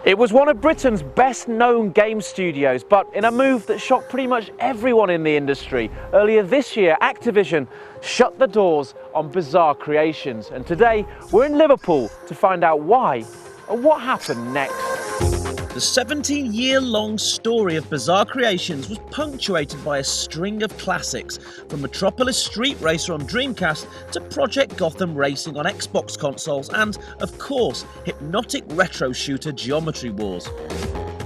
It was one of Britain's best-known game studios, but in a move that shocked pretty much everyone in the industry, earlier this year, Activision shut the doors on Bizarre Creations. And today, we're in Liverpool to find out why and what happened next. The 17-year-long story of Bizarre Creations was punctuated by a string of classics, from Metropolis Street Racer on Dreamcast to Project Gotham Racing on Xbox consoles and, of course, hypnotic retro shooter Geometry Wars.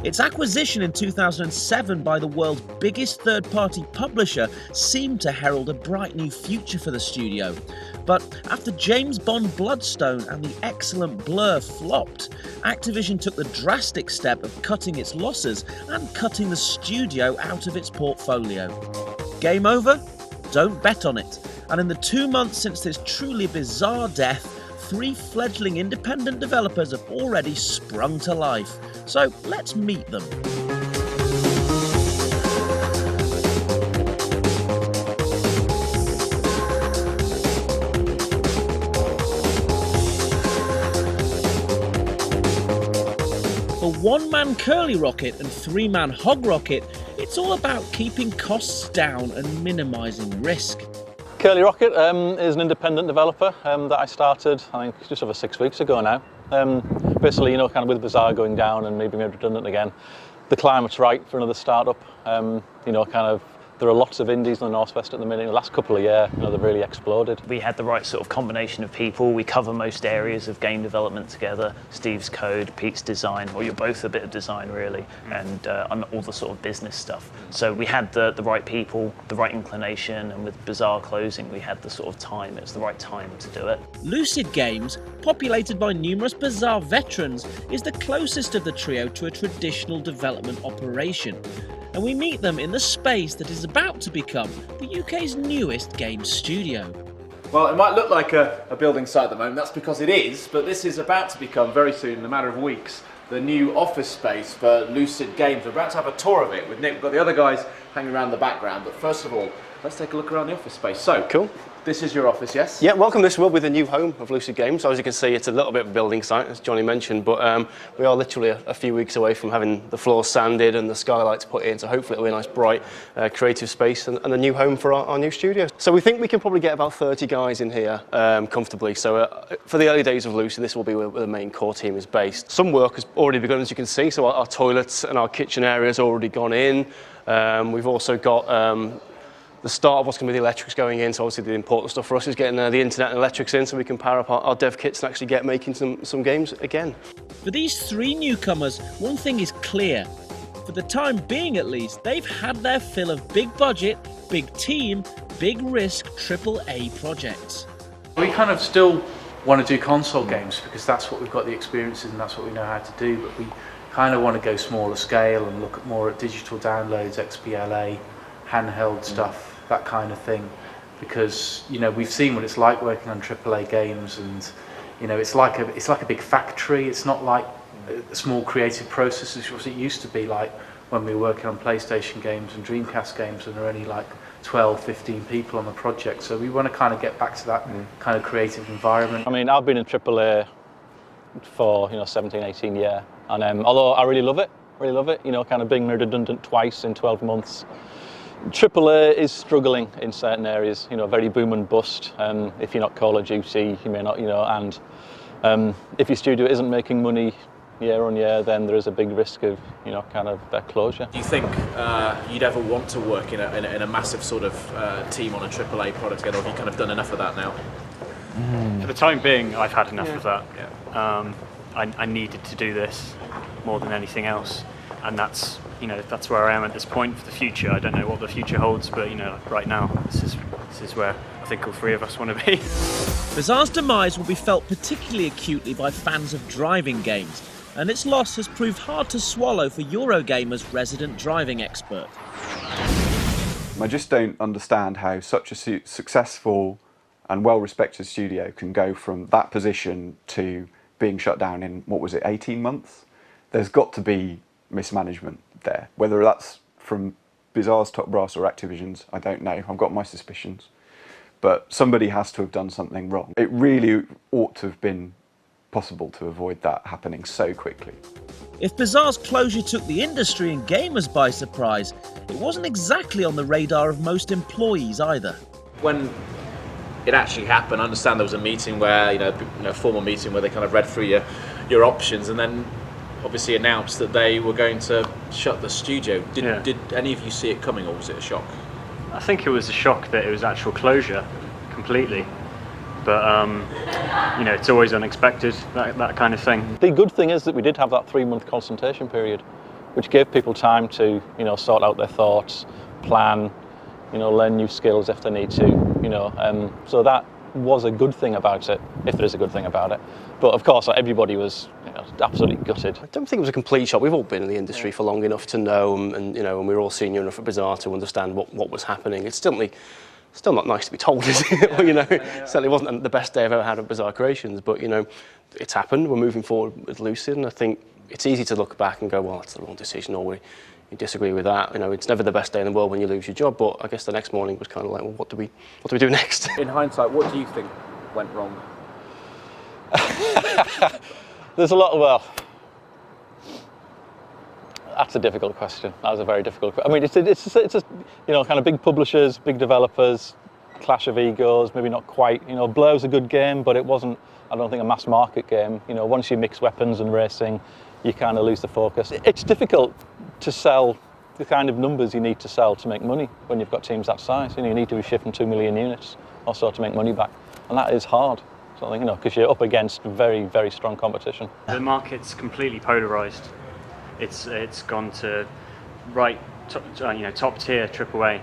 Its acquisition in 2007 by the world's biggest third-party publisher seemed to herald a bright new future for the studio. But after James Bond Bloodstone and the excellent Blur flopped, Activision took the drastic step of cutting its losses and cutting the studio out of its portfolio. Game over? Don't bet on it. And in the 2 months since this truly bizarre death, 3 fledgling independent developers have already sprung to life. So let's meet them. For one-man Curly Rocket and 3-man Hog Rocket, it's all about keeping costs down and minimising risk. Curly Rocket is an independent developer that I started, I think, just over 6 weeks ago now. Basically, kind of with Bizarre going down and maybe made redundant again, the climate's right for another startup. There are lots of indies in the Northwest at the minute. In the last couple of years, they've really exploded. We had the right sort of combination of people. We cover most areas of game development together. Steve's code, Pete's design, well, you're both a bit of design really, and I'm all the sort of business stuff. So we had the right people, the right inclination, and with Bizarre closing, we had the sort of time. It was the right time to do it. Lucid Games, populated by numerous Bizarre veterans, is the closest of the trio to a traditional development operation. And we meet them in the space that is about to become the UK's newest game studio. Well, it might look like a building site at the moment, that's because it is, but this is about to become, very soon, in a matter of weeks, the new office space for Lucid Games. We're about to have a tour of it with Nick. We've got the other guys hanging around the background, but first of all, let's take a look around the office space. So, cool. This is your office, yes? Yeah, welcome. This will be the new home of Lucid Games. So as you can see, it's a little bit of a building site, as Johnny mentioned, but we are literally a few weeks away from having the floors sanded and the skylights put in, so hopefully it'll be a nice, bright, creative space and a new home for our new studio. So we think we can probably get about 30 guys in here comfortably. So for the early days of Lucid, this will be where the main core team is based. Some work has already begun, as you can see, so our toilets and our kitchen areas have already gone in. We've also got the start of what's going to be the electrics going in, so obviously the important stuff for us is getting the internet and electrics in so we can power up our dev kits and actually get making some games again. For these 3 newcomers, one thing is clear. For the time being at least, they've had their fill of big budget, big team, big risk AAA projects. We kind of still want to do console games because that's what we've got the experience in and that's what we know how to do, but we kind of want to go smaller scale and look more at digital downloads, XBLA, handheld stuff, that kind of thing, because we've seen what it's like working on AAA games, and it's like a big factory. It's not like small creative processes as it used to be like when we were working on PlayStation games and Dreamcast games, and there are only like 12, 15 people on the project. So we want to kind of get back to that kind of creative environment. I mean, I've been in AAA for 17, 18 years, and although I really love it, kind of being made redundant twice in 12 months. AAA is struggling in certain areas, very boom and bust. If you're not Call of Duty, you may not, and if your studio isn't making money year on year, then there is a big risk of, kind of closure. Do you think you'd ever want to work in a massive sort of team on a AAA product again, or have you kind of done enough of that now? For the time being, I've had enough of that. Yeah. I needed to do this more than anything else, and that's where I am at this point. For the future, I don't know what the future holds, but right now, this is where I think all 3 of us want to be. Bizarre's demise will be felt particularly acutely by fans of driving games, and its loss has proved hard to swallow for Eurogamer's resident driving expert. I just don't understand how such a successful and well-respected studio can go from that position to being shut down in, 18 months? There's got to be mismanagement there. Whether that's from Bizarre's top brass or Activision's, I don't know. I've got my suspicions. But somebody has to have done something wrong. It really ought to have been possible to avoid that happening so quickly. If Bazaar's closure took the industry and gamers by surprise, it wasn't exactly on the radar of most employees either. When it actually happened, I understand there was a meeting where, formal meeting where they kind of read through your options and then obviously announced that they were going to shut the studio. Did any of you see it coming, or was it a shock? I think it was a shock that it was actual closure completely. But it's always unexpected, that kind of thing. The good thing is that we did have that 3-month consultation period, which gave people time to, sort out their thoughts, plan, learn new skills if they need to, so that was a good thing about it, if there is a good thing about it. But of course, everybody was absolutely gutted. I don't think it was a complete shock. We've all been in the industry for long enough to know, and we're all senior enough at Bazaar to understand what was happening. It's still not nice to be told, is it? Certainly wasn't the best day I've ever had at Bazaar Creations, but it's happened. We're moving forward with Lucid, and I think it's easy to look back and go, well, that's the wrong decision, or we disagree with that. It's never the best day in the world when you lose your job, but I guess the next morning was kind of like, well, what do we do next? In hindsight, what do you think went wrong? There's a lot of, that's a difficult question. That was a very difficult question. I mean, it's kind of big publishers, big developers, clash of egos, maybe not quite. Blur's a good game, but it wasn't, I don't think, a mass market game. Once you mix weapons and racing, you kind of lose the focus. It's difficult to sell the kind of numbers you need to sell to make money when you've got teams that size. You need to be shipping 2 million units or so to make money back, and that is hard. So I think, because you're up against very, very strong competition. The market's completely polarised. It's gone to top tier AAA,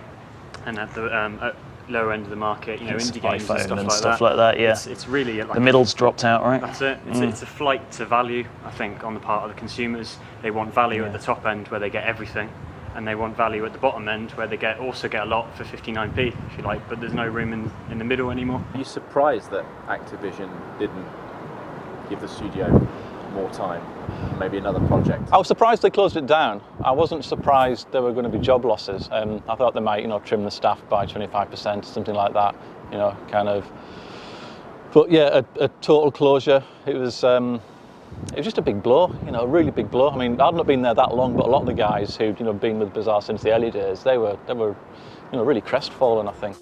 and at the lower end of the market, indie games and stuff like that. Yeah, it's really the middle's dropped out, right? That's it. It's a flight to value, I think, on the part of the consumers. They want value at the top end where they get everything, and they want value at the bottom end where they also get a lot for 59p, if you like. But there's no room in the middle anymore. Are you surprised that Activision didn't give the studio more time, maybe another project? I was surprised they closed it down. I wasn't surprised there were going to be job losses. I thought they might, trim the staff by 25%, something like that, kind of. But yeah, a total closure. It was just a big blow, a really big blow. I mean, I'd not been there that long, but a lot of the guys who'd been with Bazaar since the early days, they were really crestfallen, I think.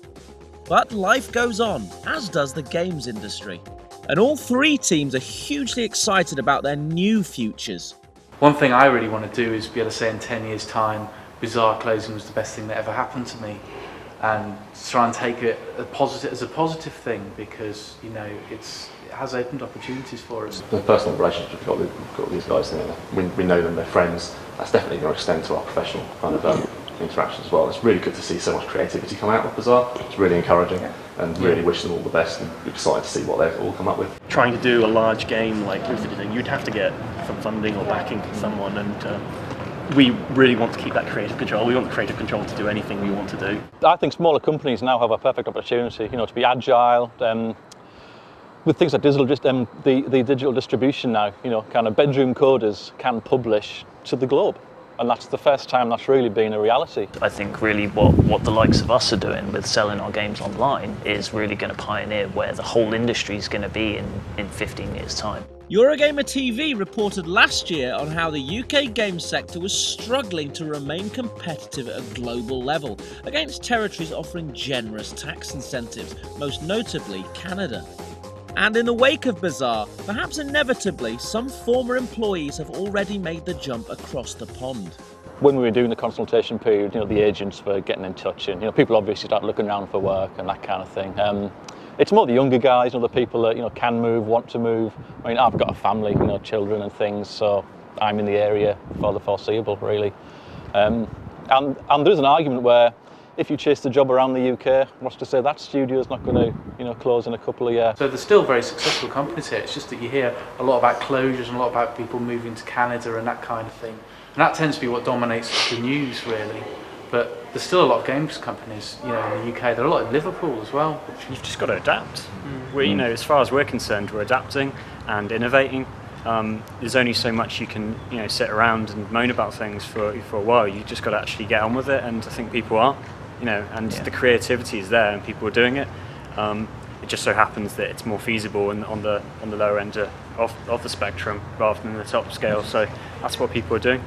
But life goes on, as does the games industry. And all three teams are hugely excited about their new futures. One thing I really want to do is be able to say in 10 years' time, Bazaar closing was the best thing that ever happened to me, and try and take it as a positive thing, because it has opened opportunities for us. The personal relationship we've got with these guys, we know them, they're friends. That's definitely going to extend to our professional kind of interactions as well. It's really good to see so much creativity come out of Bazaar. It's really encouraging, and really wish them all the best, and excited to see what they've all come up with. Trying to do a large game like Lucid did, you'd have to get some funding or backing from someone, and we really want to keep that creative control. We want the creative control to do anything we want to do. I think smaller companies now have a perfect opportunity, to be agile. With things like the digital distribution now, kind of bedroom coders can publish to the globe. And that's the first time that's really been a reality. I think really what the likes of us are doing with selling our games online is really going to pioneer where the whole industry is going to be in 15 years' time. Eurogamer TV reported last year on how the UK games sector was struggling to remain competitive at a global level against territories offering generous tax incentives, most notably Canada. And in the wake of Bazaar, perhaps inevitably, some former employees have already made the jump across the pond. When we were doing the consultation period, the agents were getting in touch, and people obviously start looking around for work and that kind of thing. It's more the younger guys, the people that can move, want to move. I mean, I've got a family, children and things, so I'm in the area for the foreseeable, really. And there's an argument where if you chase the job around the UK, what's to say that studio's not going to, close in a couple of years? So there's still very successful companies here. It's just that you hear a lot about closures and a lot about people moving to Canada and that kind of thing. And that tends to be what dominates the news, really. But there's still a lot of games companies, in the UK. There are a lot in Liverpool as well. You've just got to adapt. We, as far as we're concerned, we're adapting and innovating. There's only so much you can, sit around and moan about things for a while. You just got to actually get on with it, and I think people are. The creativity is there and people are doing it. it just so happens that it's more feasible on the lower end of the spectrum rather than the top scale. So that's what people are doing.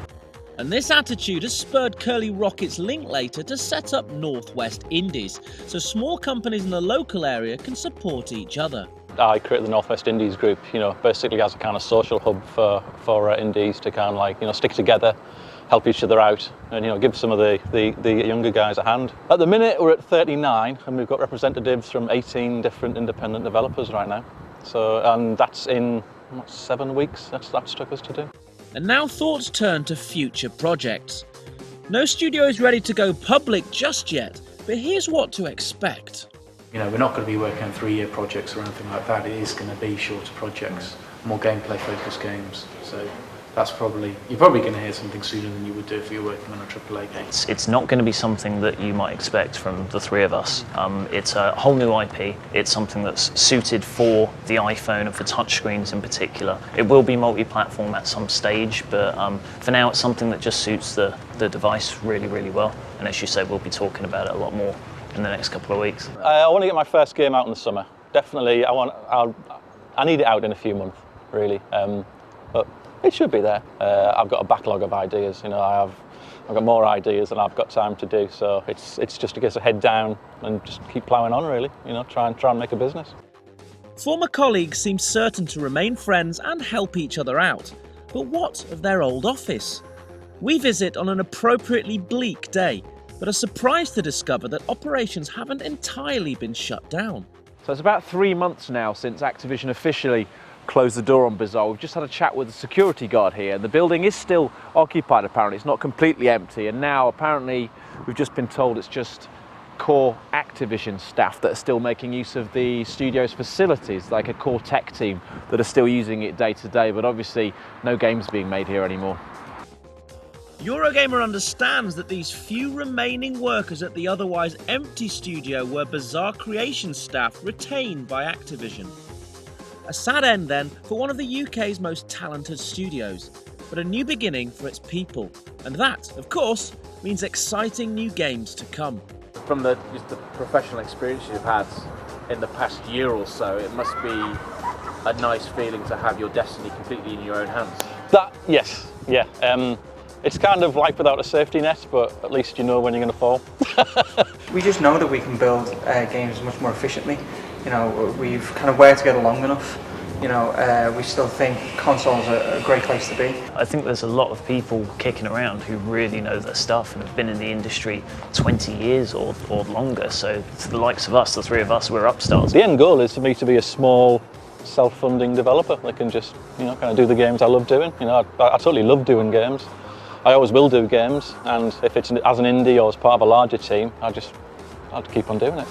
And this attitude has spurred Curly Rocket's Linklater to set up Northwest Indies, so small companies in the local area can support each other. I created the Northwest Indies group, basically as a kind of social hub for indies to kind of like, stick together, help each other out, and give some of the younger guys a hand. At the minute, we're at 39, and we've got representatives from 18 different independent developers right now. So, and that's in 7 weeks. That's took us to do. And now thoughts turn to future projects. No studio is ready to go public just yet, but here's what to expect. We're not going to be working on 3-year projects or anything like that. It is going to be shorter projects, more gameplay focused games. So that's you're probably going to hear something sooner than you would do if you were working on a AAA game. It's not going to be something that you might expect from the three of us. It's a whole new IP. It's something that's suited for the iPhone and for touchscreens in particular. It will be multi-platform at some stage, but for now it's something that just suits the device really, really well. And as you say, we'll be talking about it a lot more in the next couple of weeks. I want to get my first game out in the summer. Definitely, I need it out in a few months, really. But it should be there. I've got a backlog of ideas. I've got more ideas than I've got time to do. So it's just to get a head down and just keep ploughing on, really. Try and make a business. Former colleagues seem certain to remain friends and help each other out. But what of their old office? We visit on an appropriately bleak day, but are surprised to discover that operations haven't entirely been shut down. So it's about 3 months now since Activision officially closed the door on Bazaar. We've just had a chat with the security guard here. The building is still occupied apparently, it's not completely empty, and now apparently we've just been told it's just core Activision staff that are still making use of the studio's facilities, like a core tech team that are still using it day to day, but obviously no games being made here anymore. Eurogamer understands that these few remaining workers at the otherwise empty studio were Bazaar Creation staff retained by Activision. A sad end then for one of the UK's most talented studios, but a new beginning for its people. And that, of course, means exciting new games to come. From the professional experience you've had in the past year or so, it must be a nice feeling to have your destiny completely in your own hands. Yes, yeah. It's kind of life without a safety net, but at least you know when you're going to fall. We just know that we can build games much more efficiently. We've kind of worked together long enough. We still think consoles are a great place to be. I think there's a lot of people kicking around who really know their stuff and have been in the industry 20 years or longer. So to the likes of us, the three of us, we're upstarts. The end goal is for me to be a small, self-funding developer that can just, kind of do the games I love doing. I totally love doing games. I always will do games, and if it's as an indie or as part of a larger team, I'd keep on doing it.